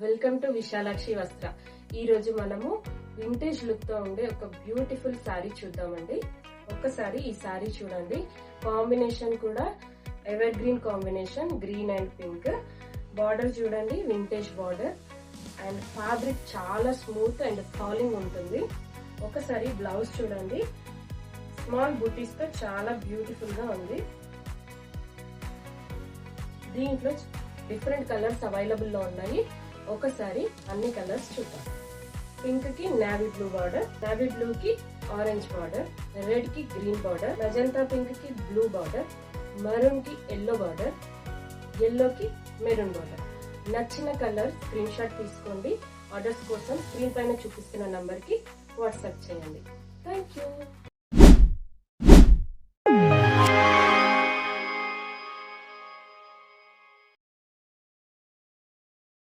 Welcome to Vishalakshi వస్త్ర. ఈ రోజు మనము వింటేజ్ లుక్ తో ఉండే ఒక బ్యూటిఫుల్ సారీ చూద్దామండి. ఒక్కసారి ఈ సారీ చూడండి. కాంబినేషన్ కూడా ever green combination, green and pink. Border చూడండి, వింటేజ్ బార్డర్. అండ్ ఫ్యాబ్రిక్ చాలా స్మూత్ అండ్ ఫాలింగ్ ఉంటుంది. ఒకసారి బ్లౌజ్ చూడండి, స్మాల్ బుటీస్ తో చాలా బ్యూటిఫుల్ గా ఉంది. దీంట్లో డిఫరెంట్ కలర్స్ అవైలబుల్ లో ఉన్నాయి. ఒకసారి అన్ని కలర్స్ చూద్దాం. పింక్ కి navy blue border, navy blue కి ఆరెంజ్ బార్డర్, రెడ్ కి గ్రీన్ బార్డర్, మజంతా పింక్ కి బ్లూ బార్డర్, మరూన్ కి ఎల్లో బార్డర్, ఎల్లో కి మెరూన్ బార్డర్. నచ్చిన కలర్ స్క్రీన్ షాట్ తీసుకోండి. ఆర్డర్స్ కోసం స్క్రీన్ పైన చూపిస్తున్న నంబర్ కి వాట్సాప్ చేయండి. Thank you.